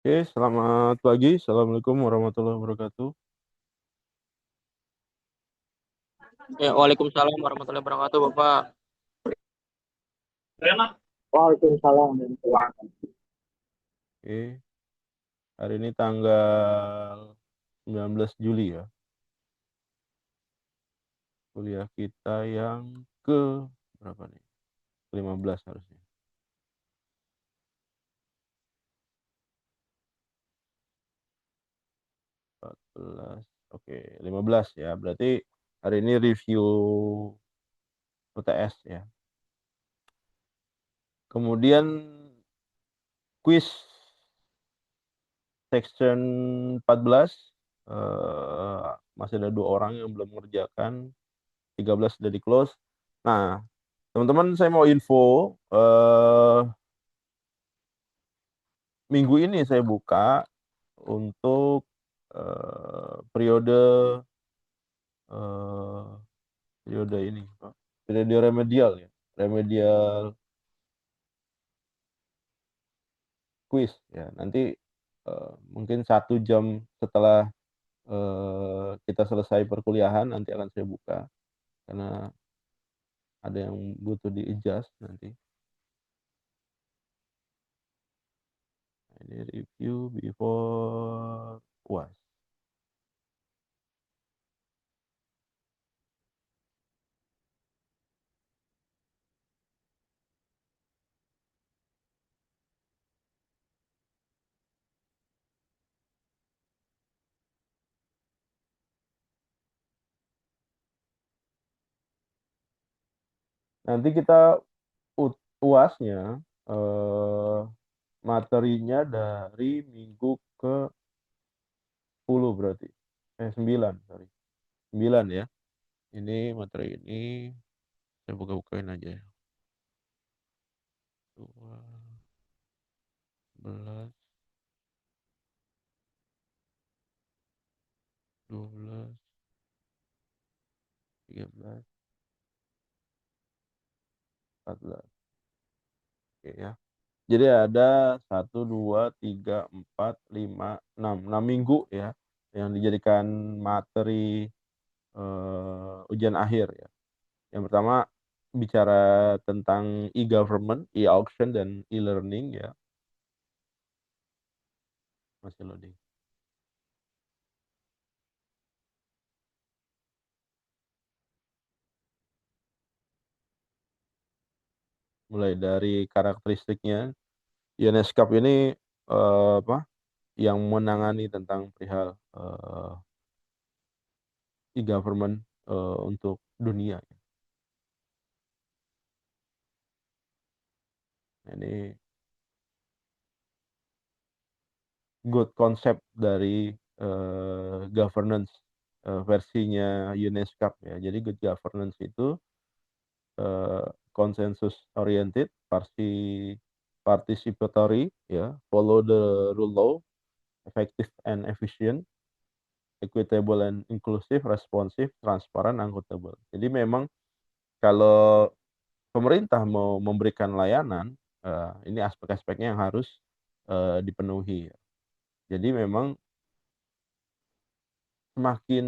Oke, selamat pagi. Assalamualaikum warahmatullahi wabarakatuh. Ya, Waalaikumsalam warahmatullahi wabarakatuh, Bapak. Waalaikumsalam warahmatullahi wabarakatuh. Oke, hari ini tanggal 19 Juli ya. Kuliah kita yang ke berapa nih? 15 harusnya. 14. Oke, 15 ya. Berarti hari ini review UTS ya. Kemudian quiz section 14, masih ada 2 orang yang belum mengerjakan. 13 sudah di close. Nah, teman-teman, saya mau info, minggu ini saya buka untuk periode eh, periode ini, Pak. Periode remedial ya, remedial quiz ya. Nanti mungkin 1 jam setelah kita selesai perkuliahan nanti akan saya buka karena ada yang butuh di adjust nanti. Ini review before UAS. Nanti kita UASnya eh, materinya dari minggu ke 10 berarti. 9, sorry. 9 ya. Ini materi ini saya buka-bukain aja ya. 12, 12, 13, 14. Oke ya. Jadi ada 1, 2, 3, 4, 5, 6 minggu ya yang dijadikan materi ujian akhir ya. Yang pertama bicara tentang e-government, e-auction, dan e-learning ya. Masih loading. Mulai dari karakteristiknya, UNESCO ini yang menangani tentang perihal e-government untuk dunia. Ini good concept dari governance versinya UNESCO ya. Jadi good governance itu consensus oriented, participatory ya, follow the rule law, effective and efficient, equitable and inclusive, responsive, transparan, accountable. Jadi memang kalau pemerintah mau memberikan layanan, ini aspek-aspeknya yang harus dipenuhi. Jadi memang semakin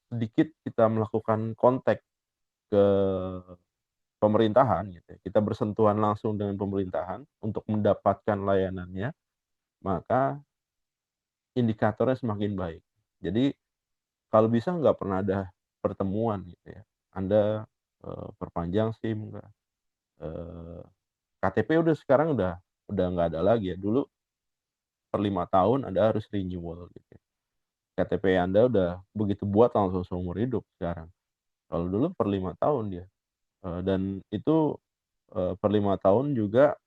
sedikit kita melakukan kontak ke pemerintahan, gitu ya, kita bersentuhan langsung dengan pemerintahan untuk mendapatkan layanannya, maka indikatornya semakin baik. Jadi kalau bisa nggak pernah ada pertemuan gitu ya. Anda perpanjang SIM nggak, KTP sekarang udah nggak ada lagi ya. Dulu per 5 tahun Anda harus renewal gitu ya. KTP Anda udah begitu buat langsung seumur hidup sekarang. Kalau dulu per 5 tahun dia. Dan itu per 5 tahun juga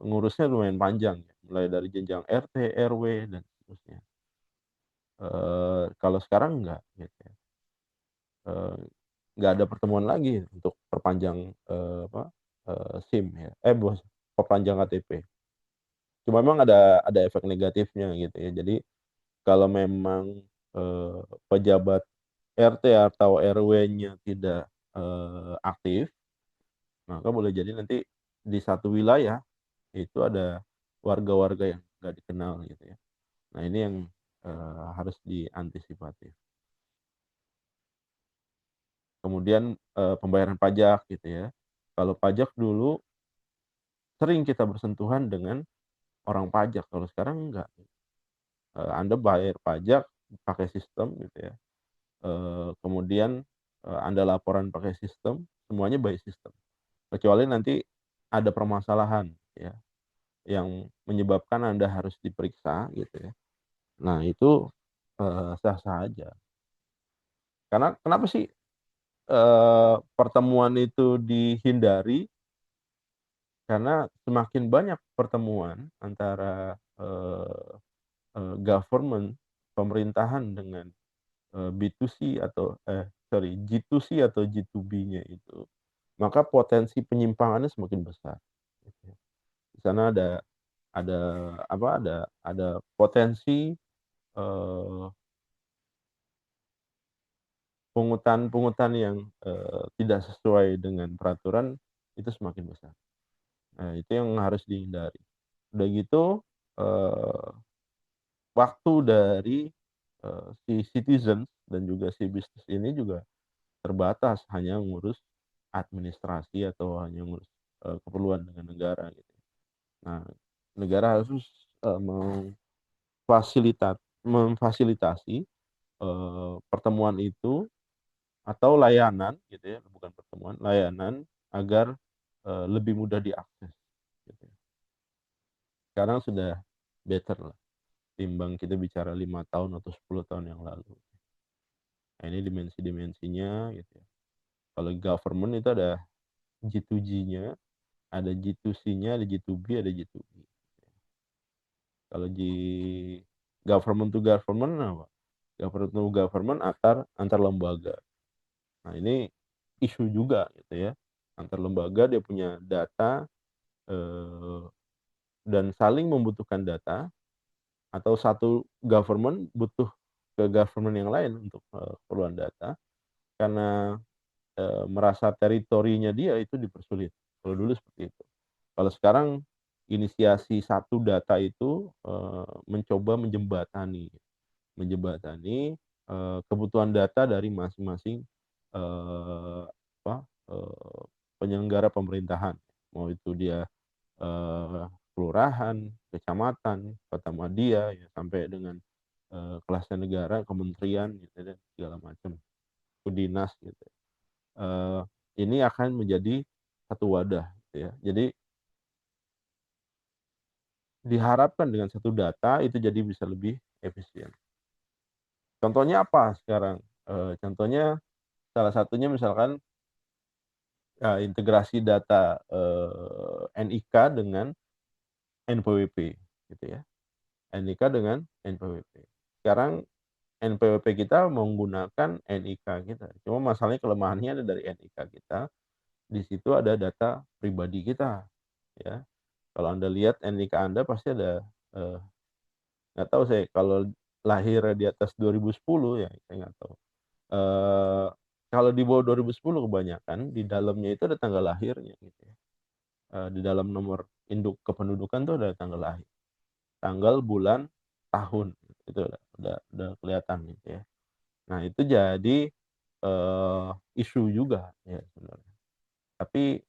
ngurusnya lumayan panjang ya. Mulai dari jenjang RT, RW, dan seterusnya. Kalau sekarang enggak gitu ya. Eh, nggak ada pertemuan lagi untuk perpanjang SIM ya. Bos, perpanjang KTP. Cuma memang ada efek negatifnya gitu ya. Jadi kalau memang pejabat RT atau RW-nya tidak aktif, maka boleh jadi nanti di satu wilayah itu ada warga-warga yang nggak dikenal gitu ya. Nah ini yang harus diantisipatif. Kemudian pembayaran pajak gitu ya. Kalau pajak dulu sering kita bersentuhan dengan orang pajak, kalau sekarang enggak. Anda bayar pajak pakai sistem gitu ya. Kemudian Anda laporan pakai sistem, semuanya by sistem. Kecuali nanti ada permasalahan ya yang menyebabkan Anda harus diperiksa gitu ya. Nah, itu sah-sah aja. Karena kenapa sih pertemuan itu dihindari? Karena semakin banyak pertemuan antara government, pemerintahan dengan B2C atau G2C atau G2B-nya itu, maka potensi penyimpangannya semakin besar. Gitu ya. Di sana ada apa? Ada potensi pungutan-pungutan yang tidak sesuai dengan peraturan itu semakin besar. Nah, itu yang harus dihindari. Udah gitu waktu dari si citizens dan juga si bisnis ini juga terbatas, hanya ngurus administrasi atau hanya ngurus keperluan dengan negara gitu. Nah, negara harus memfasilitasi pertemuan itu atau layanan gitu ya, bukan pertemuan, layanan agar lebih mudah diakses gitu. Sekarang sudah better lah timbang kita bicara 5 tahun atau 10 tahun yang lalu. Nah, ini dimensi-dimensinya gitu ya. Kalau government itu ada G2G-nya, ada G2C-nya, ada G2B, ada G2B. Kalau government to government apa? Government to government antar lembaga. Nah, ini isu juga gitu ya. Antar lembaga dia punya data dan saling membutuhkan data, atau satu government butuh ke government yang lain untuk keperluan data karena merasa teritorinya dia itu dipersulit. Kalau dulu seperti itu. Kalau sekarang inisiasi satu data itu mencoba menjembatani kebutuhan data dari masing-masing eh, apa, penyelenggara pemerintahan, mau itu dia kelurahan, kecamatan, kota madya, ya, sampai dengan kelasnya negara, kementerian, gitu, dan segala macam, dinas, gitu. Ini akan menjadi satu wadah, gitu ya. Jadi diharapkan dengan satu data itu jadi bisa lebih efisien. Contohnya apa sekarang? Contohnya salah satunya misalkan integrasi data NIK dengan NPWP, gitu ya. NIK dengan NPWP. Sekarang NPWP kita menggunakan NIK kita. Cuma masalahnya kelemahannya ada dari NIK kita. Di situ ada data pribadi kita, ya. Kalau Anda lihat NIK Anda pasti ada nggak tahu saya kalau lahir di atas 2010 ya saya nggak tahu. Kalau di bawah 2010 kebanyakan di dalamnya itu ada tanggal lahirnya gitu ya. Di dalam nomor induk kependudukan tuh ada tanggal lahir, tanggal, bulan, tahun, itu udah kelihatan gitu ya. Nah itu jadi isu juga ya sebenarnya. Tapi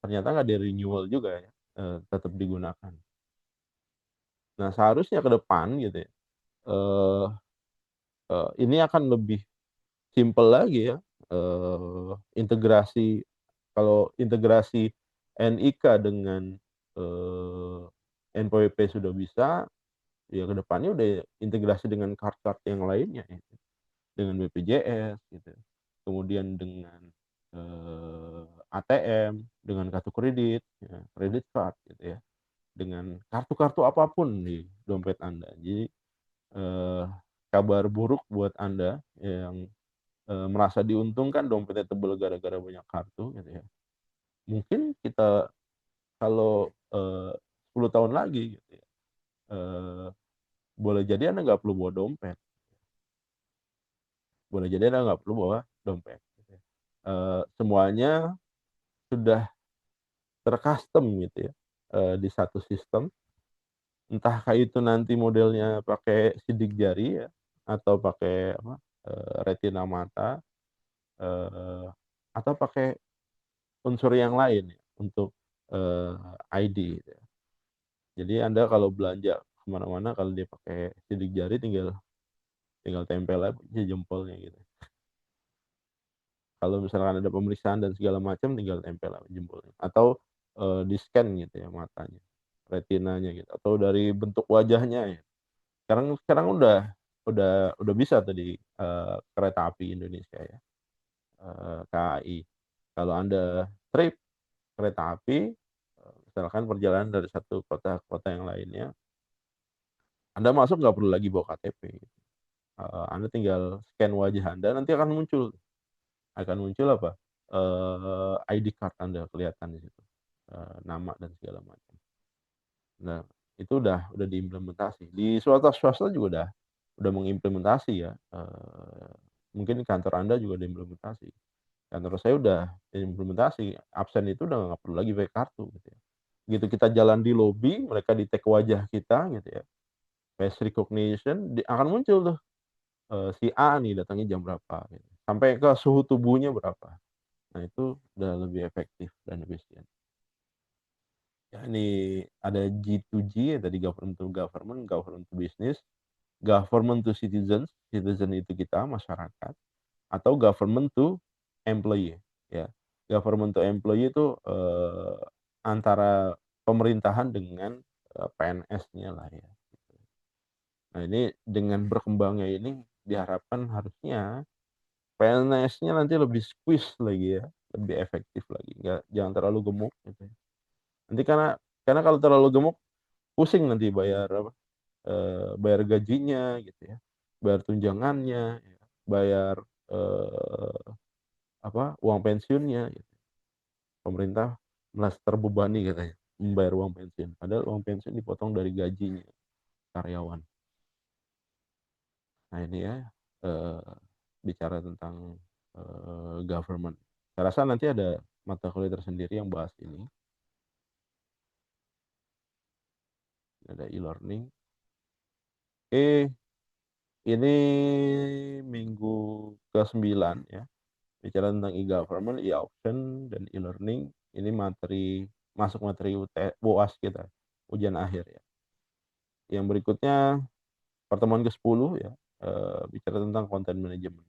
ternyata nggak di renewal juga ya, tetap digunakan. Nah seharusnya ke depan gitu ya, eh, ini akan lebih simpel lagi ya, integrasi. Kalau integrasi NIK dengan NPWP sudah bisa, ya ke depannya udah integrasi dengan kart-kart yang lainnya ya. Dengan BPJS gitu. Kemudian dengan ATM, dengan kartu kredit, ya, kredit card gitu ya. Dengan kartu-kartu apapun di dompet Anda. Jadi eh, kabar buruk buat Anda yang merasa diuntungkan dompetnya tebel gara-gara banyak kartu gitu ya. Mungkin kita kalau 10 tahun lagi gitu ya, boleh jadi Anda nggak perlu bawa dompet. Boleh jadi Anda nggak perlu bawa dompet. Gitu ya. Semuanya sudah tercustom gitu ya, di satu sistem, Entahkah itu nanti modelnya pakai sidik jari ya, atau pakai apa, retina mata, atau pakai unsur yang lain ya untuk, ID gitu ya. Jadi Anda kalau belanja ke mana-mana kalau dia pakai sidik jari tinggal tinggal tempel aja jempolnya gitu. Kalau misalkan ada pemeriksaan dan segala macam tinggal tempel aja jempolnya atau, di-scan gitu ya matanya, retinanya gitu atau dari bentuk wajahnya ya. Sekarang sekarang udah bisa tuh di, kereta api Indonesia ya, KAI. Kalau Anda trip kereta api, misalkan perjalanan dari satu kota ke kota yang lainnya, Anda masuk nggak perlu lagi bawa KTP, Anda tinggal scan wajah Anda nanti akan muncul apa, ID card Anda kelihatan di situ, nama dan segala macam. Nah, itu udah diimplementasi. Di swasta-swasta juga udah mengimplementasi ya, mungkin kantor Anda juga diimplementasi. Kantor saya udah implementasi, absen itu udah nggak perlu lagi pakai kartu gitu ya. Begitu kita jalan di lobi, mereka di-tag wajah kita gitu ya, face recognition akan muncul tuh, si A nih datangnya jam berapa gitu, sampai ke suhu tubuhnya berapa. Nah itu udah lebih efektif dan efisien. Ya ini ada G2G ya tadi government to government, government to business, government to citizens, citizen itu kita masyarakat, atau government to employee ya. Government to employee itu, antara pemerintahan dengan, PNS-nya lah ya, gitu. Nah ini dengan berkembangnya ini diharapkan harusnya PNS-nya nanti lebih squeeze lagi ya, lebih efektif lagi, jangan terlalu gemuk gitu ya. Nanti karena kalau terlalu gemuk pusing nanti bayar apa, bayar gajinya gitu ya, bayar tunjangannya ya, bayar, eee, apa, uang pensiunnya gitu. Pemerintah merasa terbebani katanya membayar uang pensiun, padahal uang pensiun dipotong dari gajinya karyawan. Nah ini ya, eee, bicara tentang, government. Saya rasa nanti ada mata kuliah tersendiri yang bahas ini, ada e-learning. Oke, ini minggu ke-9 ya, bicara tentang e-government, e-auction, dan e-learning. Ini masuk materi UAS kita, ujian akhir ya. Yang berikutnya pertemuan ke-10 ya, bicara tentang content management.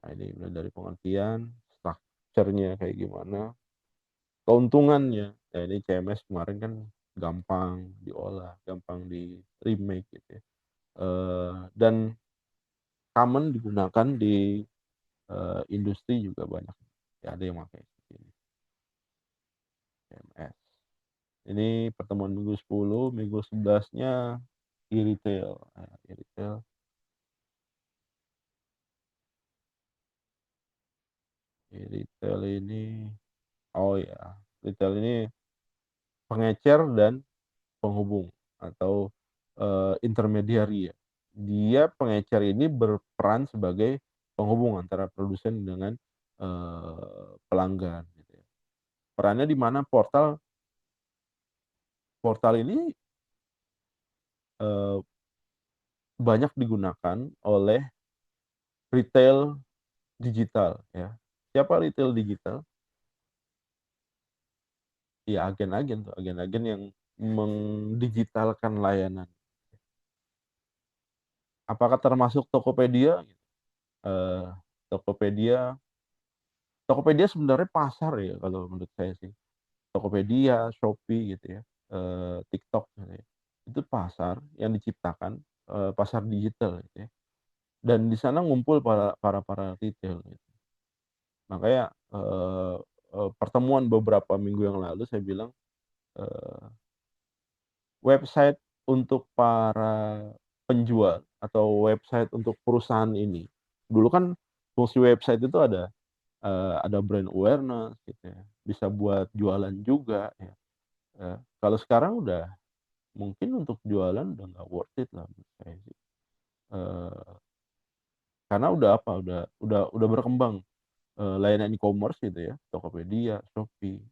Nah ini mulai dari pengertian, structure-nya kayak gimana, keuntungannya. Ya ini CMS kemarin kan gampang diolah, gampang di-remake gitu ya. Dan common digunakan di, industri juga banyak. Ya ada yang pakai ini, CMS. Ini pertemuan minggu 10, minggu 11-nya e-retail. Nah, e-retail e-retail ini oh ya, retail ini pengecer dan penghubung atau, intermediary ya. Dia pengecer ini berperan sebagai penghubung antara produsen dengan, pelanggan gitu ya. Perannya di mana portal portal ini, eee, banyak digunakan oleh retail digital ya. Siapa retail digital? Ya agen-agen tuh, agen-agen yang mendigitalkan layanan. Apakah termasuk Tokopedia? Eee, Tokopedia Tokopedia sebenarnya pasar ya kalau menurut saya sih. Tokopedia, Shopee gitu ya, TikTok gitu ya. Itu pasar yang diciptakan, pasar digital gitu ya, dan di sana ngumpul para retail gitu. Makanya, pertemuan beberapa minggu yang lalu saya bilang, eee, website untuk para penjual atau website untuk perusahaan ini, dulu kan fungsi website itu ada brand awareness gitu ya, bisa buat jualan juga ya, kalau sekarang udah mungkin untuk jualan udah nggak worth it lah menurut saya sih, eee, karena udah apa, udah berkembang layanan e-commerce gitu ya, Tokopedia, Shopee,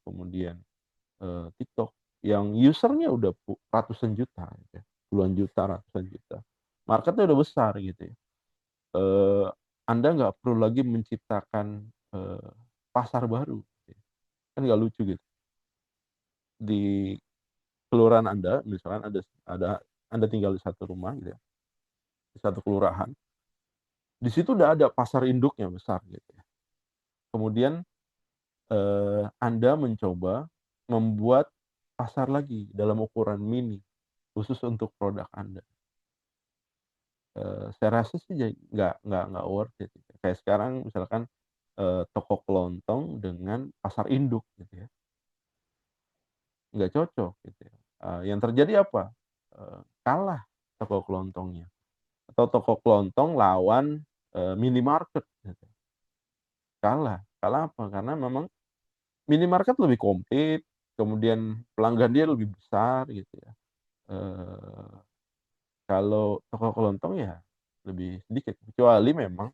kemudian TikTok yang usernya udah ratusan juta gitu ya, puluhan juta, ratusan juta. Marketnya udah besar gitu ya. Anda nggak perlu lagi menciptakan, pasar baru gitu ya. Kan nggak lucu gitu. Di kelurahan Anda misalkan ada Anda tinggal di satu rumah gitu ya, di satu kelurahan, di situ udah ada pasar induknya besar gitu ya. Kemudian, Anda mencoba membuat pasar lagi dalam ukuran mini, khusus untuk produk Anda. Saya rasa sih nggak worth it gitu. Kayak sekarang misalkan, toko kelontong dengan pasar induk gitu ya, nggak cocok gitu ya. Yang terjadi apa? Kalah toko kelontongnya atau toko kelontong lawan, minimarket gitu, kalah apa? Karena memang minimarket lebih komplit, kemudian pelanggan dia lebih besar gitu ya. Eee, Kalau toko kelontong ya lebih sedikit, kecuali memang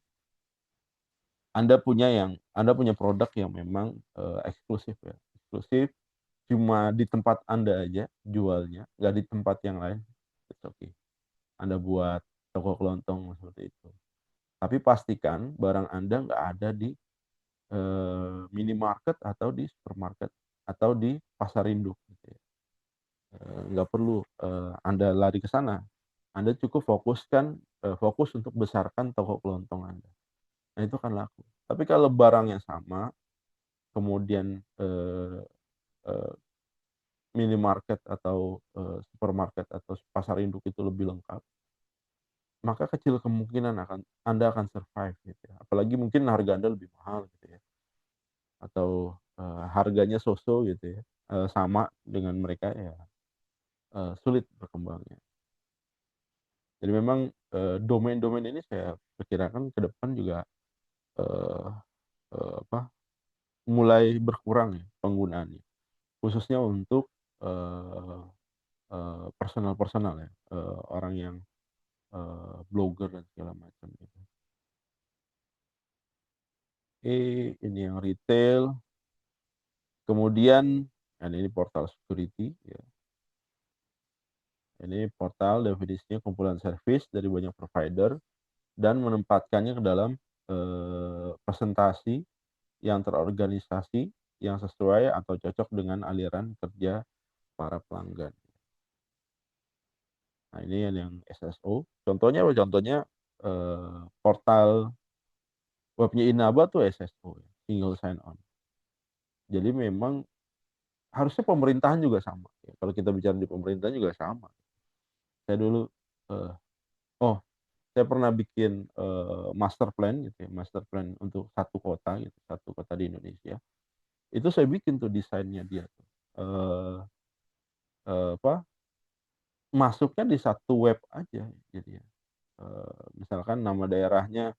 Anda punya produk yang memang, eksklusif ya, eksklusif cuma di tempat Anda aja jualnya, nggak di tempat yang lain, it's okay. Anda buat toko kelontong seperti itu. Tapi pastikan barang Anda nggak ada di, minimarket atau di supermarket atau di pasar induk gitu ya. Nggak perlu, Anda lari ke sana. Anda cukup fokus untuk besarkan toko kelontong Anda. Nah itu kan laku. Tapi kalau barangnya sama, kemudian, eee, minimarket atau, supermarket atau pasar induk itu lebih lengkap, maka kecil kemungkinan Anda akan survive gitu ya. Apalagi mungkin harga Anda lebih mahal gitu ya, atau, harganya so-so gitu ya, sama dengan mereka ya, sulit berkembangnya. Jadi memang, domain-domain ini saya perkirakan ke depan juga, eee apa, mulai berkurang ya penggunaannya, khususnya untuk, eee eee, personal-personal ya, orang yang, blogger dan segala macam gitu. Ini yang retail, kemudian ini portal security ya, ini portal definisinya kumpulan servis dari banyak provider dan menempatkannya ke dalam, presentasi yang terorganisasi, yang sesuai atau cocok dengan aliran kerja para pelanggan. Nah, ini yang SSO. Contohnya apa? Contohnya, portal webnya Inaba tuh SSO ya, single sign on. Jadi memang harusnya pemerintahan juga sama ya, kalau kita bicara di pemerintahan juga sama. Saya dulu, eee, oh, saya pernah bikin, master plan gitu ya, master plan untuk satu kota gitu, satu kota di Indonesia. Itu saya bikin tuh desainnya dia tuh, eee apa, masuknya di satu web aja jadinya. Misalkan nama daerahnya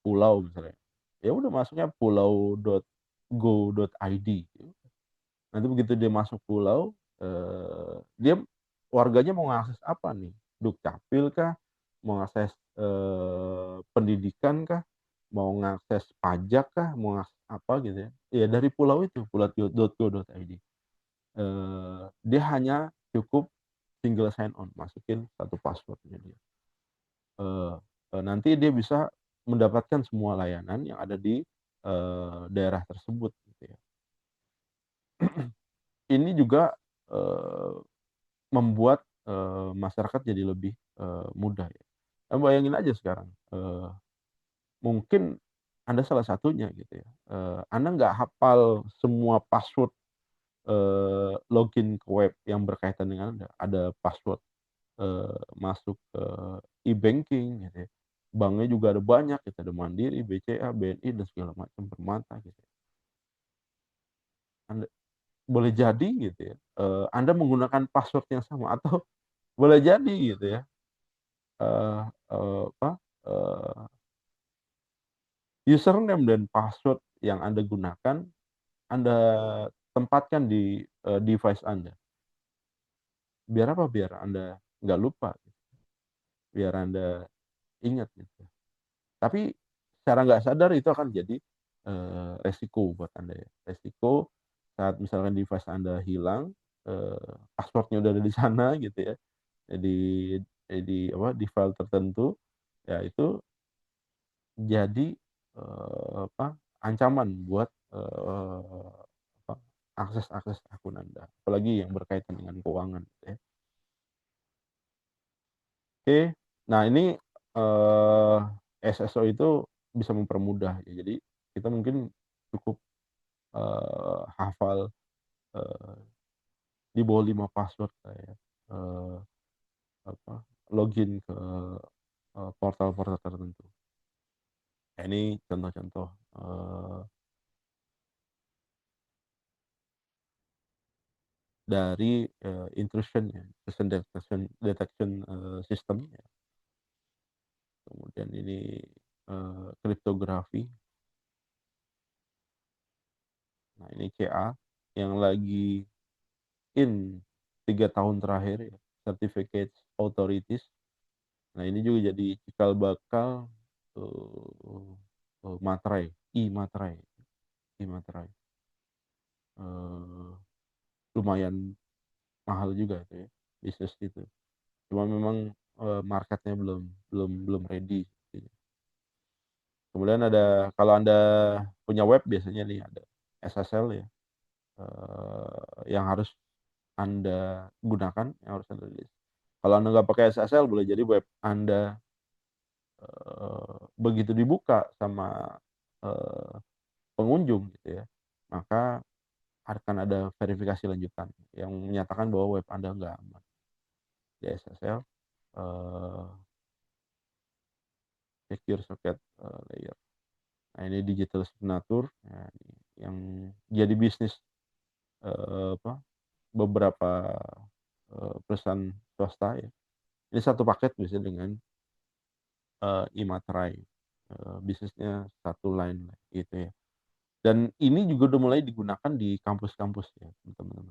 pulau misalnya, ya udah masuknya pulau.go.id gitu. Nanti begitu dia masuk pulau, dia warganya mau ngakses apa nih? Dukcapil kah? Mau ngakses, pendidikan kah? Mau ngakses pajak kah? Mau ngakses apa gitu ya. Ya dari pulau itu, pulau.go.id. Dia hanya cukup single sign on, masukin satu password-nya dia. Eee Nanti dia bisa mendapatkan semua layanan yang ada di, daerah tersebut gitu ya. Ini juga, eee, membuat, masyarakat jadi lebih, mudah ya. Bayangin aja sekarang, mungkin Anda salah satunya gitu ya, Anda nggak hafal semua password, login ke web yang berkaitan dengan Anda. Ada password, masuk ke e-banking gitu ya. Banknya juga ada banyak gitu, ada Mandiri, BCA, BNI, dan segala macam, Permata gitu ya. Anda boleh jadi gitu ya, Anda menggunakan password yang sama atau boleh jadi gitu ya, eee eee, apa, eee, username dan password yang Anda gunakan, Anda tempatkan di, device Anda. Biar apa? Biar Anda nggak lupa, biar Anda ingat gitu. Tapi secara nggak sadar itu akan jadi resiko buat Anda ya. Resiko saat misalkan device Anda hilang, password-nya udah ada di sana gitu ya, di file tertentu, ya itu jadi, ancaman buat, apa, akses akun Anda, apalagi yang berkaitan dengan keuangan gitu ya. Oke, nah ini, SSO itu bisa mempermudah ya, jadi kita mungkin cukup, hafal, eee, di bawah 5 password lah ya, eee, apa, login ke, portal-portal tertentu. Nah ini contoh-contoh, dari, intrusion ya, intrusion detection, system ya, kemudian ini, kriptografi. Nah ini CA yang lagi in 3 tahun terakhir ya, Certificate Authorities. Nah ini juga jadi cikal bakal, eee eee, materai, e-materai e-materai. Eee, Lumayan mahal juga itu ya, bisnis itu. Cuma memang, marketnya belum ready gitu. Kemudian ada kalau Anda punya web biasanya nih ada SSL ya, yang harus Anda gunakan, yang harus Anda list. Kalau Anda nggak pakai SSL boleh jadi web Anda, begitu dibuka sama, eee, pengunjung gitu ya, maka akan ada verifikasi lanjutan yang menyatakan bahwa web Anda nggak aman. Di SSL, eee, secure socket, layer. Nah ini digital signature, nah ini yang jadi bisnis, beberapa, perusahaan swasta ya. Ini satu paket biasanya dengan, e-materai, bisnisnya satu line lah gitu ya. Dan ini juga udah mulai digunakan di kampus-kampus ya teman-teman,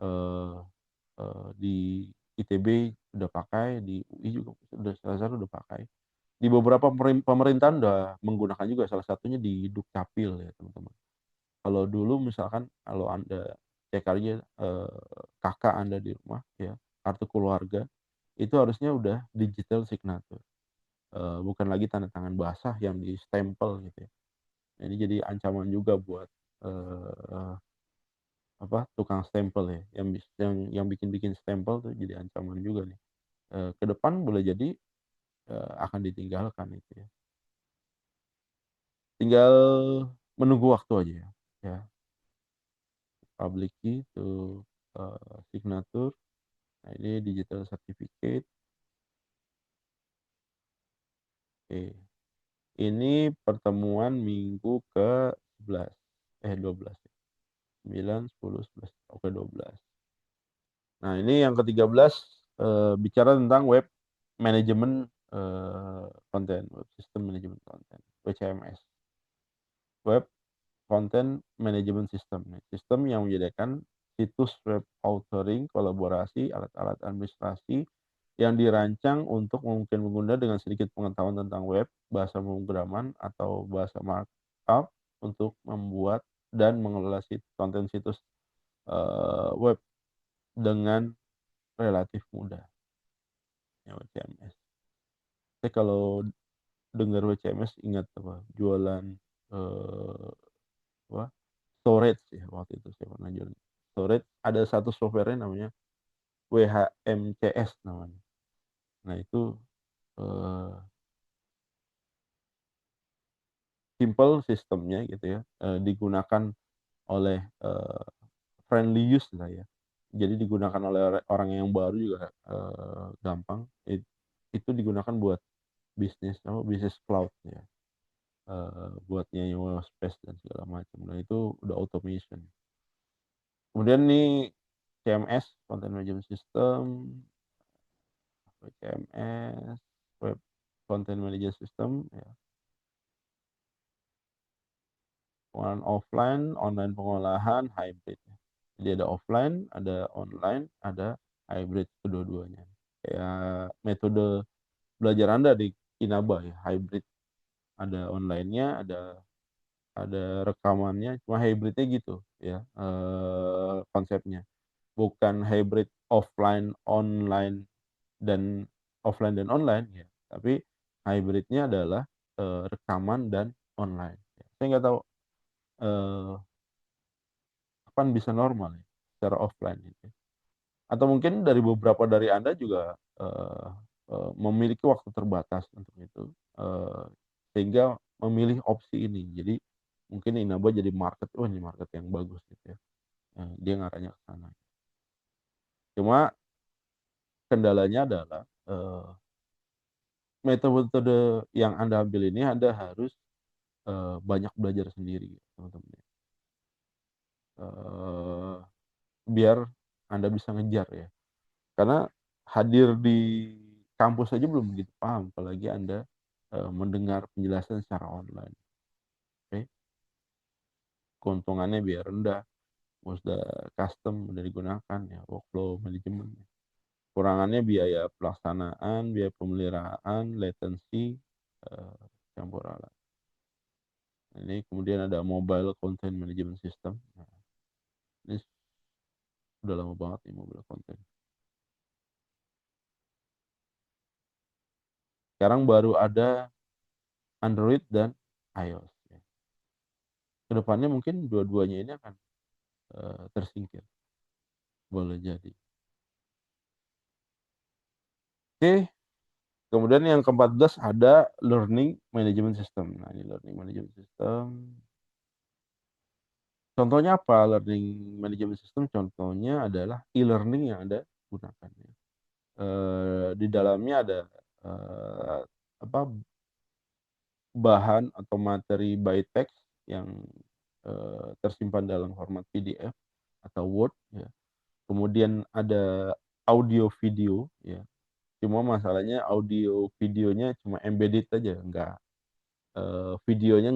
eee di ITB udah pakai, di UI juga udah salah satu udah pakai. Di beberapa pemerintahan udah menggunakan juga, salah satunya di Dukcapil ya teman-teman. Kalau dulu misalkan kalau Anda cek aja, kakak Anda di rumah ya, kartu keluarga, itu harusnya udah digital signature, bukan lagi tanda tangan basah yang di-stempel gitu ya. Nah ini jadi ancaman juga buat, eee, tukang stempel ya, yang bikin-bikin stempel tuh jadi ancaman juga nih. Ke depan boleh jadi, akan ditinggalkan itu ya. Tinggal menunggu waktu aja ya. Ya, public key to, signature. Nah ini digital certificate, oke. Ini pertemuan minggu ke-11, 12 ya, 9, 10, 11, oke 12. Nah ini yang ke-13, bicara tentang web manajemen, konten, web system management content, WCMS. Web Content Management System nih, sistem yang menyediakan situs web authoring, kolaborasi, alat-alat administrasi yang dirancang untuk memungkinkan pengguna dengan sedikit pengetahuan tentang web, bahasa pemrograman, atau bahasa markup untuk membuat dan mengelola konten situs, web dengan relatif mudah, ya WCMS. Saya kalau dengar WCMS ingat apa, jualan, eee, apa storage ya, waktu itu saya pernah jual storage, ada satu software-nya namanya WHMCS namanya. Nah itu, eee, simpel sistemnya gitu ya, digunakan oleh, friendly use lah ya. Jadi digunakan oleh orang yang baru juga, gampang. Itu digunakan buat bisnis cloud ya, buat nyewa space dan segala macam. Nah itu udah automation. Kemudian nih CMS, Content Management System, WCMS, Web Content Management System ya. Offline, online pengolahan, hybrid ya. Jadi ada offline, ada online, ada hybrid kedua-duanya. Kayak metode belajar Anda di Kinaba ya, hybrid ada online-nya, ada rekamannya, cuma hybridnya gitu ya konsepnya. Bukan hybrid offline dan online ya, tapi hybridnya adalah rekaman dan online. Saya nggak tahu kapan bisa normal ya, secara offline gitu. Atau mungkin beberapa dari Anda juga memiliki waktu terbatas untuk itu, sehingga memilih opsi ini. Jadi mungkin Inaba jadi market, wah ini market yang bagus gitu ya. Dia ngarahnya ke sana. Cuma kendalanya adalah metode yang Anda ambil ini Anda harus banyak belajar sendiri, teman-teman. Biar Anda bisa ngejar ya. Karena hadir di kampus saja belum begitu paham, apalagi Anda mendengar penjelasan secara online. Oke. Keuntungannya biar rendah, sudah custom, sudah digunakan ya, workflow manajemen. Kurangannya biaya pelaksanaan, biaya pemeliharaan, latency, campur alat. Ini kemudian ada mobile content management system. Nah, ini udah lama banget nih mobile content. Sekarang baru ada Android dan iOS. Ya. Kedepannya mungkin dua-duanya ini akan tersingkir. Boleh jadi. Oke, kemudian yang ke-14 ada learning management system. Nah, ini learning management system. Contohnya apa learning management system? Contohnya adalah e-learning yang Anda gunakan. Di dalamnya ada apa bahan atau materi by text yang tersimpan dalam format PDF atau Word ya. Kemudian ada audio video ya. Cuma masalahnya audio videonya cuma embedded aja, videonya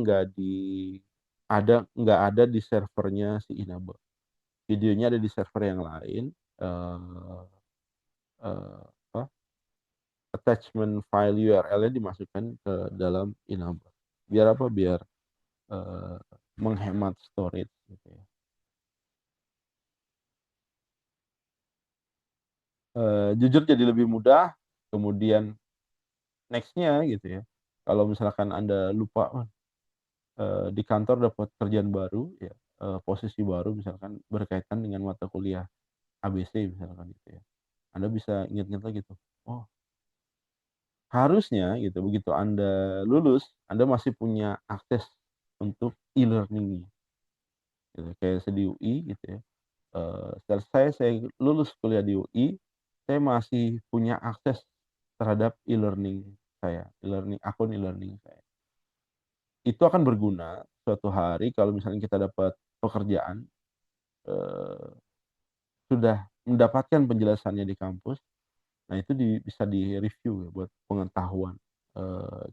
nggak ada di servernya si Inaba. Videonya ada di server yang lain. eh apa, attachment file URL-nya dimasukkan ke dalam Inaba. Biar apa? Biar eh, menghemat storage gitu ya. Jujur jadi lebih mudah. Kemudian nextnya gitu ya. Kalau misalkan Anda lupa di kantor dapat kerjaan baru ya, posisi baru misalkan berkaitan dengan mata kuliah ABC misalkan gitu ya. Anda bisa ingat-ingat lagi tuh. Oh, harusnya gitu begitu Anda lulus, Anda masih punya akses untuk e-learning gitu. Kayak saya di UI gitu ya. Setelah saya lulus kuliah di UI, saya masih punya akses terhadap e-learning saya, akun e-learning saya. Itu akan berguna suatu hari kalau misalnya kita dapat pekerjaan, eh, sudah mendapatkan penjelasannya di kampus, nah itu bisa di-review ya buat pengetahuan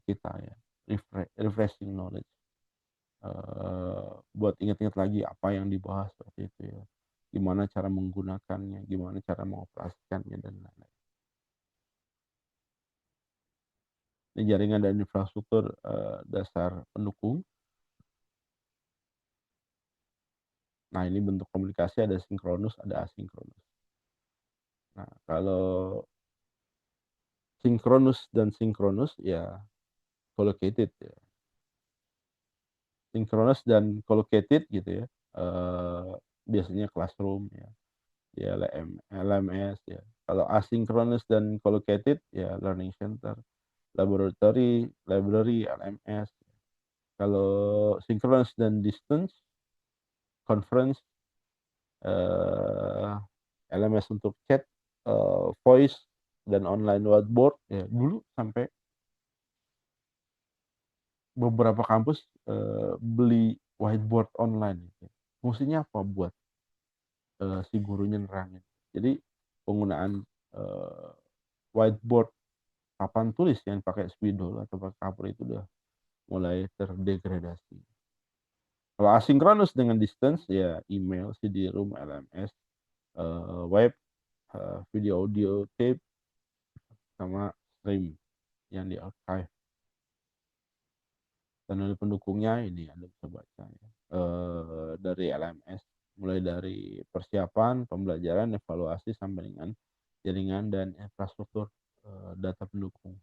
kita ya, refreshing knowledge, buat ingat-ingat lagi apa yang dibahas seperti itu ya, gimana cara menggunakannya, gimana cara mengoperasikannya dan lain-lain. Ini jaringan dan infrastruktur dasar pendukung. Nah, ini bentuk komunikasi ada sinkronus, ada asinkronus. Nah, kalau sinkronus ya collocated ya. Sinkronus dan collocated gitu ya. Biasanya classroom ya. Ya LMS ya. Kalau asinkronus dan collocated ya learning center, laboratory, library, LMS. Kalau synchronous dan distance, conference, LMS untuk chat, voice, dan online whiteboard. Ya, dulu sampai beberapa kampus beli whiteboard online. Fungsinya apa? Buat si gurunya nerangin. Jadi penggunaan whiteboard papan tulis yang pakai spidol atau pakai cover itu udah mulai terdegradasi. Kalau asinkronus dengan distance ya email, CD-ROM, LMS, web, video audio tape, sama stream yang di archive. Channel pendukungnya ini Anda bisa baca ya. Dari LMS, mulai dari persiapan, pembelajaran, evaluasi, sampai dengan jaringan dan infrastruktur data pendukung.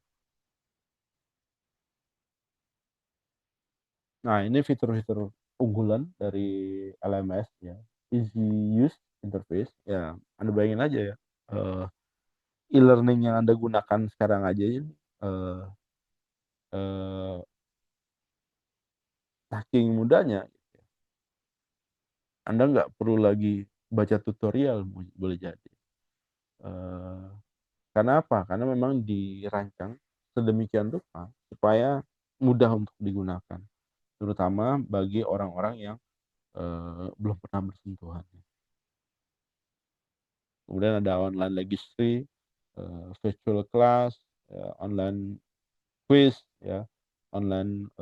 Nah, ini fitur-fitur unggulan dari LMS ya. Easy use interface ya. Anda bayangin aja ya. E-learning yang Anda gunakan sekarang aja ini eh, saking mudahnya Anda nggak perlu lagi baca tutorial boleh jadi. Eh, karena apa? Karena memang dirancang sedemikian rupa supaya mudah untuk digunakan, terutama bagi orang-orang yang belum pernah bersentuhan. Kemudian ada online registry, virtual class, ya, online quiz, ya, online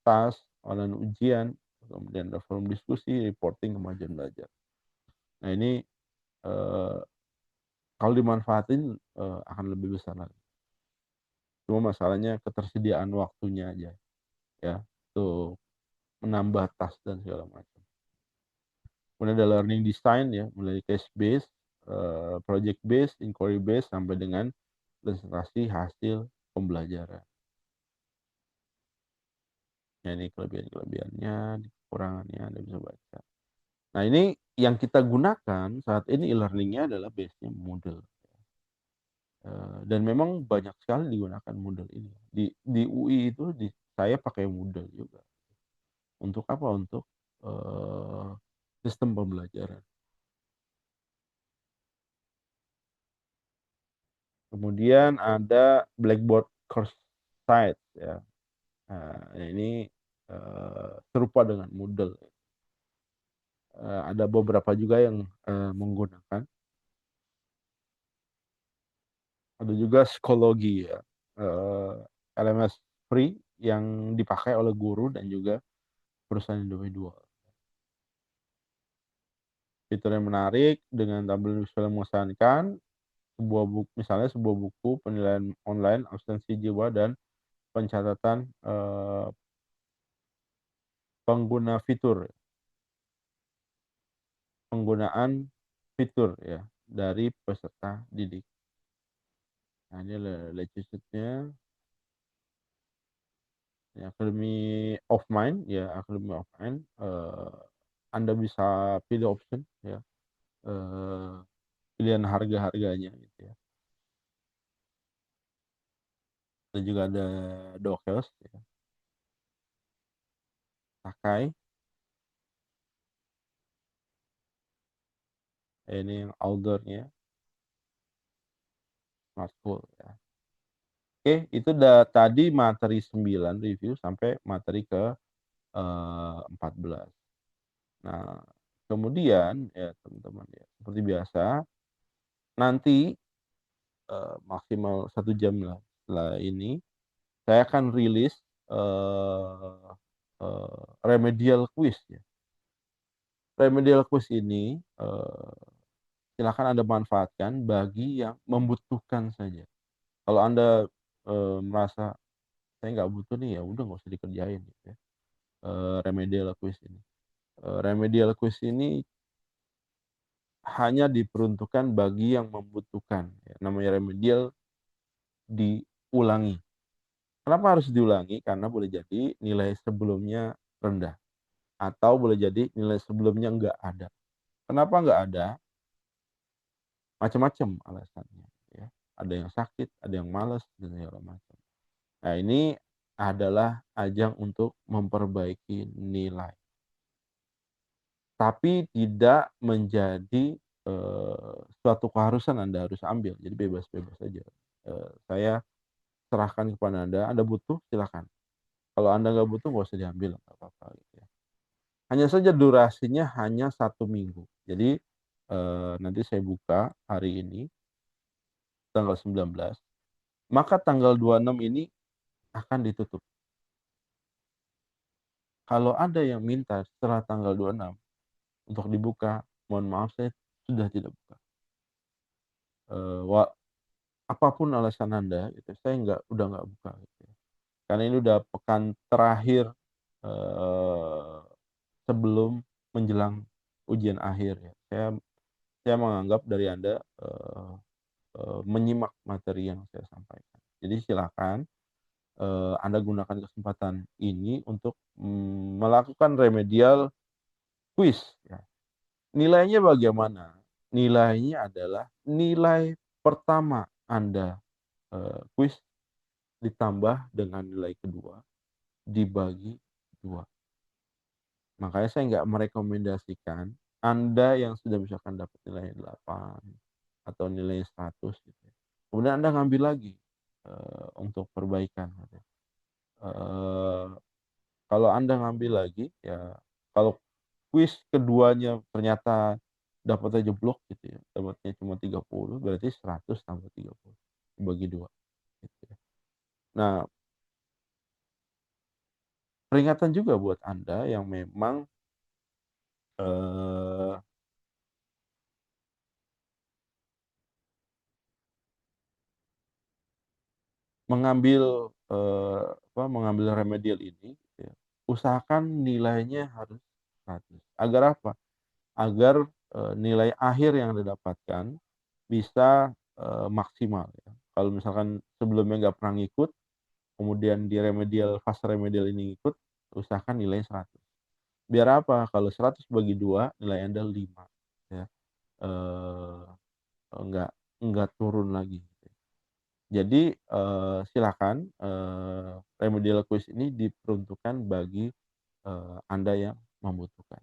task, online ujian, kemudian ada forum diskusi, reporting kemajuan belajar. Nah ini eh, kalau dimanfaatin akan lebih besar lagi. Cuma masalahnya ketersediaan waktunya aja, ya, untuk menambah task dan segala macam. Kemudian ada learning design ya, mulai case based, project based, inquiry based, sampai dengan presentasi hasil pembelajaran. Ya, ini kelebihan-kelebihannya, kekurangannya Anda bisa baca. Nah, ini yang kita gunakan saat ini e-learning-nya adalah base-nya Moodle. Dan memang banyak sekali digunakan Moodle ini. Di UI itu saya pakai Moodle juga. Untuk apa? Untuk sistem pembelajaran. Kemudian ada Blackboard Course Site ya. Nah, ini serupa dengan Moodle. Ada beberapa juga yang menggunakan. Ada juga psikologi ya. LMS free yang dipakai oleh guru dan juga perusahaan individual. Fitur yang menarik dengan tampilan visual yang mengesankan, misalnya sebuah buku penilaian online, absensi jiwa, dan pencatatan pengguna fitur, penggunaan fitur ya dari peserta didik. Nah, ini latitude-nya ya, Academy of Mind ya, Academy of Mind. Anda bisa pilih option ya, pilihan harga-harganya gitu ya. Dan juga ada Docels ya, Sakai. Ini yang outdoornya Smart School ya. Oke, itu tadi materi 9 review sampai materi ke 14. Nah, kemudian ya teman-teman ya, seperti biasa nanti maksimal 1 jam lah setelah ini saya akan rilis eh, remedial quiz ya. Remedial quiz ini silakan Anda manfaatkan bagi yang membutuhkan saja. Kalau Anda merasa saya nggak butuh nih, ya udah nggak usah dikerjain gitu ya. Remedial quiz ini. Remedial quiz ini hanya diperuntukkan bagi yang membutuhkan. Ya. Namanya remedial diulangi. Kenapa harus diulangi? Karena boleh jadi nilai sebelumnya rendah. Atau boleh jadi nilai sebelumnya nggak ada. Kenapa nggak ada? Macam-macam alasannya. Ya. Ada yang sakit, ada yang malas, dan segala macam. Nah, ini adalah ajang untuk memperbaiki nilai. Tapi tidak menjadi suatu keharusan Anda harus ambil. Jadi bebas-bebas saja. Saya serahkan kepada Anda butuh silakan. Kalau Anda nggak butuh nggak usah diambil, nggak apa-apa gitu ya. Hanya saja durasinya hanya 1 minggu. Jadi nanti saya buka hari ini tanggal 19, maka tanggal 26 ini akan ditutup. Kalau ada yang minta setelah tanggal 26 untuk dibuka, mohon maaf saya sudah tidak buka. Apapun alasan Anda, gitu, saya udah nggak buka. Gitu ya. karena ini udah pekan terakhir eh, sebelum menjelang ujian akhir ya. Saya menganggap dari Anda menyimak materi yang saya sampaikan. Jadi silakan Anda gunakan kesempatan ini untuk melakukan remedial quiz ya. Nilainya bagaimana? Nilainya adalah nilai pertama Anda quiz ditambah dengan nilai kedua dibagi 2. Makanya saya nggak merekomendasikan Anda yang sudah misalkan dapat nilai 8 atau nilai 100 gitu ya. Kemudian Anda ngambil lagi untuk perbaikan gitu. Kalau Anda ngambil lagi ya, kalau kuis keduanya ternyata dapatnya jeblok gitu ya, dapatnya cuma 30, berarti 100 tambah 30 dibagi 2 gitu ya. Nah, peringatan juga buat Anda yang memang eh, mengambil remedial ini gitu ya, usahakan nilainya harus 100. Agar apa? Agar nilai akhir yang Anda dapatkan bisa maksimal ya. Kalau misalkan sebelumnya nggak pernah ngikut, kemudian di remedial, fase remedial ini ngikut, usahakan nilai 100. Biar apa? Kalau 100 bagi 2, nilai Anda 5 ya. Eh, enggak turun lagi. Jadi silakan remedial quiz ini diperuntukkan bagi Anda yang membutuhkan.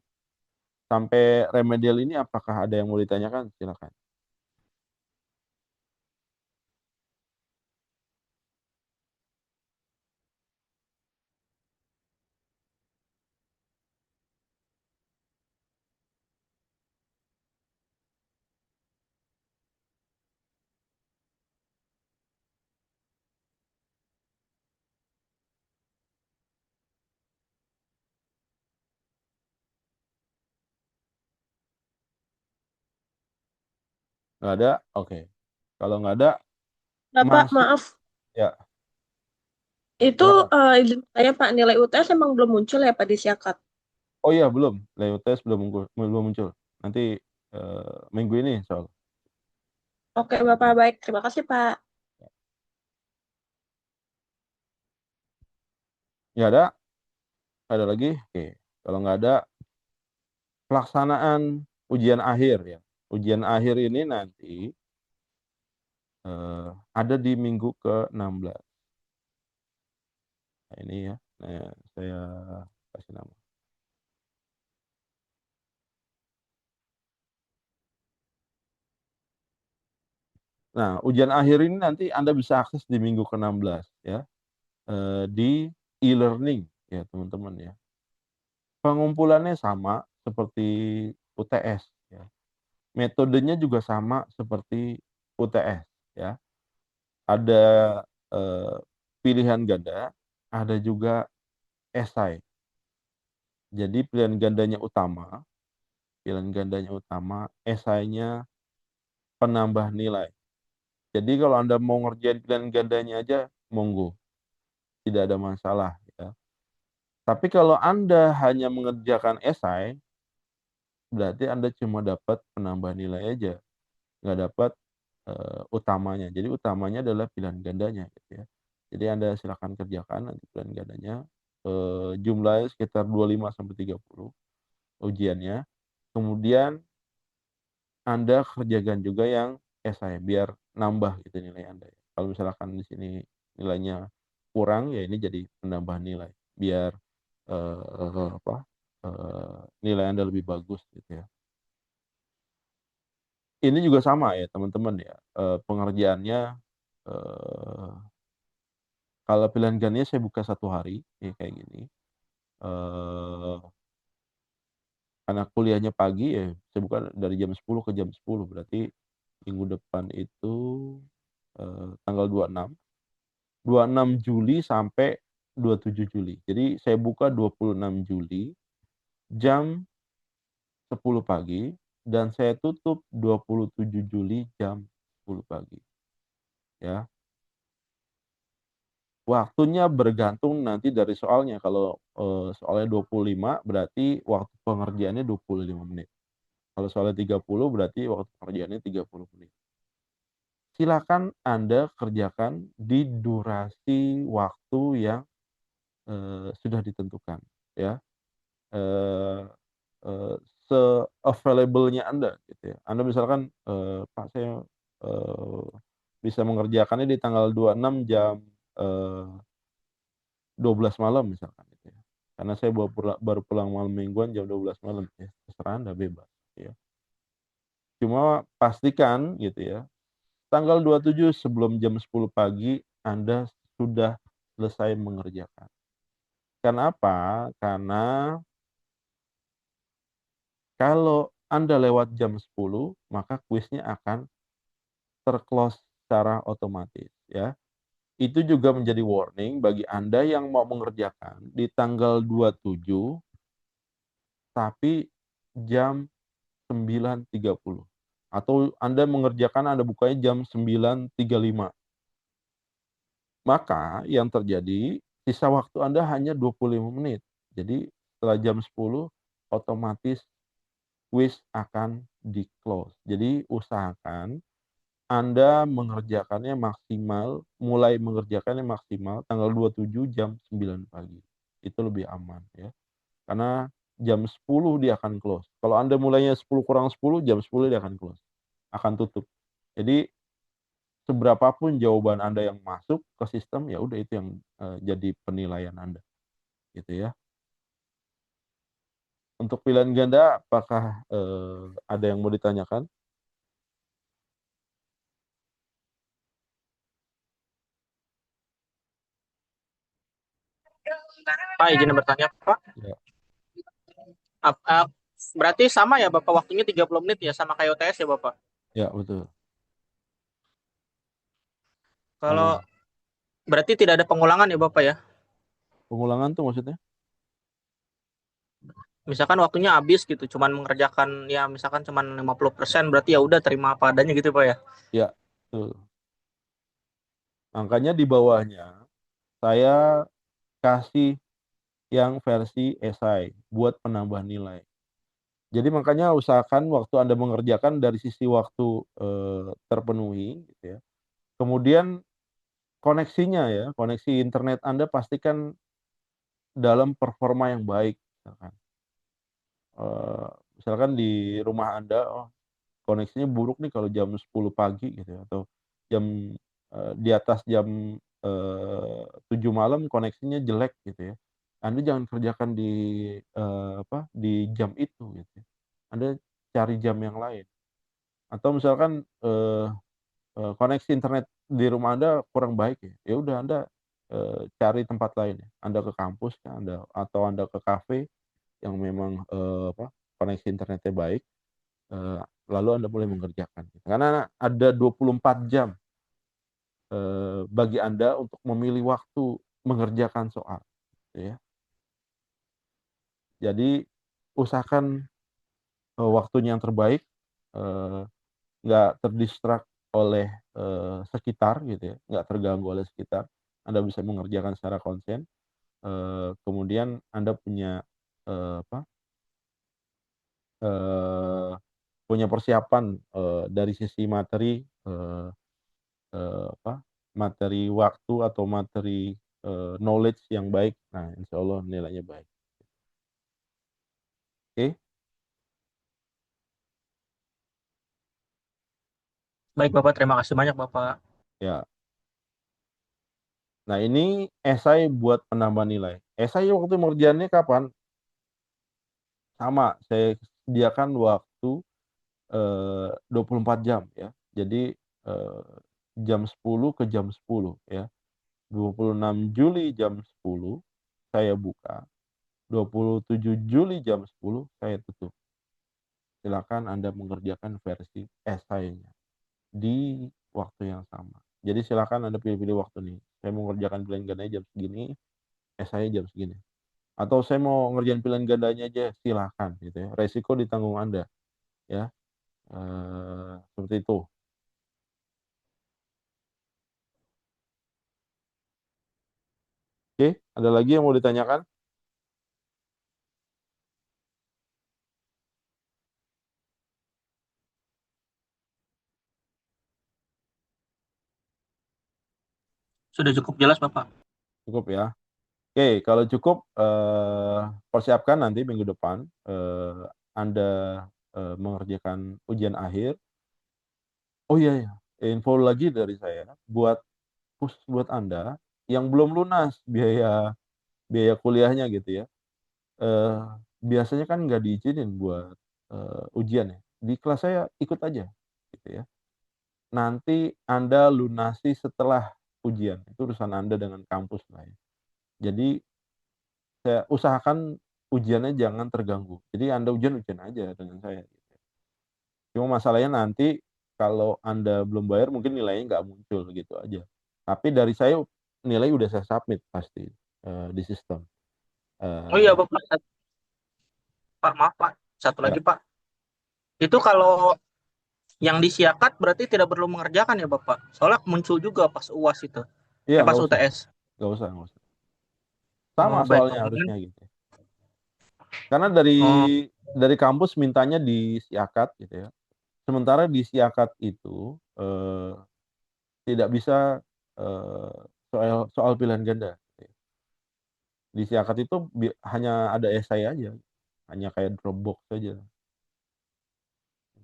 Sampai remedial ini apakah ada yang mau ditanyakan? Silakan. Nggak ada? Oke. Kalau nggak ada, Bapak, masuk maaf. ya. Itu Silakan. izin saya Pak, nilai UTS emang belum muncul ya Pak di Siakat? Oh iya, belum. Layout tes belum muncul. Nanti minggu ini soal. Oke Bapak, baik. Terima kasih Pak. Ya ada? Ada lagi? Oke. Kalau nggak ada, pelaksanaan ujian akhir ya. Ujian akhir ini nanti ada di minggu ke-16. Nah, ini ya. Nah, saya kasih nama. Nah, ujian akhir ini nanti Anda bisa akses di minggu ke-16 ya. Di e-learning ya, teman-teman ya. Pengumpulannya sama seperti UTS ya. Metodenya juga sama seperti UTS ya. Ada eh, pilihan ganda, ada juga esai. Jadi pilihan gandanya utama, esainya penambah nilai. Jadi kalau Anda mau ngerjain pilihan gandanya aja, monggo, tidak ada masalah ya. Tapi kalau Anda hanya mengerjakan esai, berarti Anda cuma dapat penambah nilai aja, nggak dapat utamanya. Jadi utamanya adalah pilihan gandanya gitu ya. Jadi Anda silakan kerjakan nanti pilihan gandanya, jumlahnya sekitar 25 sampai 30 ujiannya. Kemudian Anda kerjakan juga yang esai biar nambah gitu nilai Anda ya. Kalau misalkan di sini nilainya kurang ya ini jadi penambahan nilai biar apa nilai Anda lebih bagus gitu ya. Ini juga sama ya teman-teman ya, pengerjaannya kalau pilihan gandanya saya buka 1 hari ya kayak gini. Eh, karena kuliahnya pagi ya saya buka dari jam 10 ke jam 10 berarti minggu depan itu tanggal 26 Juli sampai 27 Juli. Jadi saya buka 26 Juli jam 10 pagi dan saya tutup 27 Juli jam 10 pagi. Ya. Waktunya bergantung nanti dari soalnya. Kalau soalnya 25 berarti waktu pengerjaannya 25 menit. Kalau soalnya 30 berarti waktu pengerjaannya 30 menit. Silakan Anda kerjakan di durasi waktu yang sudah ditentukan, ya. Eee eee, se-available-nya Anda gitu ya. Anda misalkan, "Pak, saya, eee, bisa mengerjakannya di tanggal 26 jam, eee, 12 malam," misalkan gitu ya. Karena saya baru pulang malam mingguan jam 12 malam, ya terserah Anda, bebas, ya. Cuma pastikan gitu ya, tanggal 27 sebelum jam 10 pagi Anda sudah selesai mengerjakan. Kenapa? Karena kalau Anda lewat jam 10, maka kuisnya akan ter-close secara otomatis, ya. Itu juga menjadi warning bagi Anda yang mau mengerjakan di tanggal 27, tapi jam 9.30. Atau Anda mengerjakan, Anda bukanya jam 9.35. Maka yang terjadi, sisa waktu Anda hanya 25 menit. Jadi setelah jam 10 otomatis kuis akan di-close. Jadi usahakan Anda mengerjakannya maksimal, mulai mengerjakannya maksimal tanggal 27 jam 9 pagi. Itu lebih aman ya. Karena jam 10 dia akan close. Kalau Anda mulainya 10 kurang 10, jam 10 dia akan close, akan tutup. Jadi seberapa pun jawaban Anda yang masuk ke sistem, ya udah itu yang, jadi penilaian Anda, gitu ya. Untuk pilihan ganda apakah, ada yang mau ditanyakan? Pak, izin bertanya, Pak. Ya, Ap- ap- Berarti sama ya, Bapak, waktunya 30 menit ya, sama kayak UTS ya, Bapak? ya betul, Kalau sama. berarti tidak ada pengulangan ya, Bapak ya? Pengulangan tuh maksudnya? Misalkan waktunya habis gitu, cuman mengerjakan ya misalkan cuman 50%, berarti ya udah terima apa adanya gitu, Pak ya? Ya, betul. Makanya di bawahnya saya kasih yang versi esai buat penambah nilai. Jadi makanya usahakan waktu Anda mengerjakan dari sisi waktu, terpenuhi gitu ya. Kemudian koneksinya ya, koneksi internet Anda pastikan dalam performa yang baik, misalkan. Misalkan di rumah Anda, oh koneksinya buruk nih kalau jam 10 pagi gitu ya, atau jam, di atas jam, 7 malam koneksinya jelek gitu ya. Anda jangan kerjakan di, di jam itu gitu ya. Anda cari jam yang lain. Atau misalkan, koneksi internet di rumah Anda kurang baik ya, ya udah Anda, cari tempat lain ya. Anda ke kampus kah, atau Anda ke kafe yang memang, koneksi internetnya baik, eee, lalu Anda mulai mengerjakan. Karena ada 24 jam, bagi Anda untuk memilih waktu mengerjakan soal, gitu ya. Jadi usahakan, waktunya yang terbaik, eee, nggak oleh, sekitar gitu ya, nggak terganggu oleh sekitar. Anda bisa mengerjakan secara konsen, kemudian Anda punya, apa, eee, punya persiapan, dari sisi materi, eee apa, materi waktu atau materi, knowledge yang baik, nah insyaallah nilainya baik. Oke? Baik, Bapak, terima kasih banyak, Bapak. Ya. Nah ini esai buat penambah nilai. Esai waktu mengerjainnya kapan? Sama, saya sediakan waktu, 24 jam ya. Jadi, jam 10 ke jam 10 ya. 26 Juli jam 10 saya buka, 27 Juli jam 10 saya tutup. Silakan Anda mengerjakan versi esainya di waktu yang sama. Jadi silakan Anda pilih-pilih waktu nih, saya mau ngerjakan pilihan gandanya jam segini, esainya jam segini. Atau saya mau ngerjain pilihan gandanya aja, silakan gitu ya, resiko ditanggung Anda ya, seperti itu. Oke, ada lagi yang mau ditanyakan? Sudah cukup jelas Bapak. Cukup ya. Oke, kalau cukup persiapkan nanti minggu depan Anda mengerjakan ujian akhir. Oh iya ya, info lagi dari saya khusus buat Anda yang belum lunas biaya biaya kuliahnya gitu ya. Eh, Biasanya kan nggak diizinin buat ujian ya. Di kelas saya ikut aja gitu ya. Nanti Anda lunasi setelah ujian. Itu urusan Anda dengan kampus lah ya. Jadi saya usahakan ujiannya jangan terganggu. Jadi Anda ujian aja dengan saya. Gitu. Cuma masalahnya nanti kalau Anda belum bayar mungkin nilainya nggak muncul gitu aja. Tapi dari saya nilai udah saya submit pasti di sistem. Oh iya Bapak, Pak maaf Pak, satu Ya, lagi Pak. Itu kalau yang disiakat berarti tidak perlu mengerjakan ya Bapak. Soalnya muncul juga pas UAS itu. iya Pas nggak usah, UTS. nggak usah. Sama Oh baik soalnya Bapak. harusnya gitu. Karena dari Oh, kampus mintanya disiakat gitu ya. Sementara disiakat itu tidak bisa soal soal pilihan ganda. Disiakat itu hanya ada esai aja, hanya kayak Dropbox saja.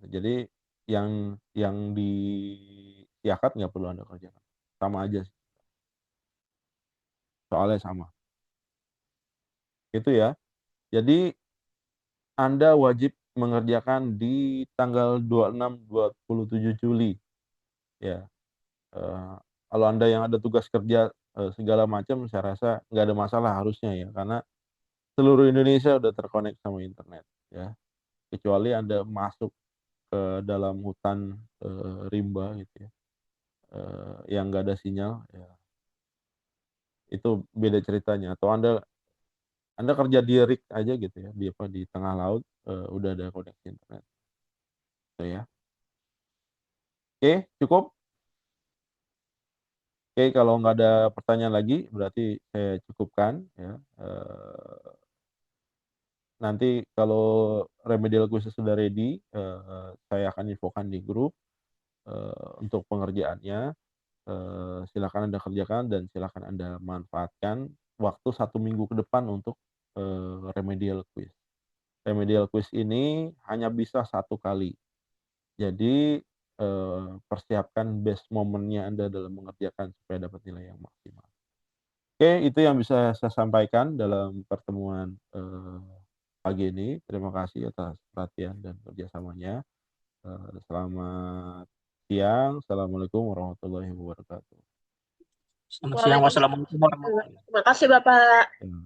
Jadi yang disiakat nggak perlu Anda kerjakan, sama aja sih, soalnya sama. Itu ya. Jadi Anda wajib mengerjakan di tanggal 26, 27 Juli ya. Eee, Kalau Anda yang ada tugas kerja segala macam saya rasa nggak ada masalah harusnya ya, karena seluruh Indonesia udah terkonek sama internet ya. Kecuali Anda masuk ke dalam hutan rimba gitu ya, yang nggak ada sinyal ya, itu beda ceritanya. Atau Anda kerja di rig aja gitu ya, di tengah laut udah ada koneksi internet, gitu ya. Oke, cukup? Oke, kalau nggak ada pertanyaan lagi berarti saya cukupkan ya, nanti kalau remedial quiz sudah ready, saya akan infokan di grup untuk pengerjaannya. Silakan Anda kerjakan dan silakan Anda manfaatkan waktu 1 minggu ke depan untuk remedial quiz. Remedial quiz ini hanya bisa 1 kali. Jadi persiapkan best momennya Anda dalam mengerjakan supaya dapat nilai yang maksimal. Oke, itu yang bisa saya sampaikan dalam pertemuan pagi ini. Terima kasih atas perhatian dan kerjasamanya. Selamat siang. Assalamualaikum warahmatullahi wabarakatuh. selamat siang. Waalaikumsalam. Wassalamualaikum warahmatullahi wabarakatuh. Terima kasih Bapak. Ya.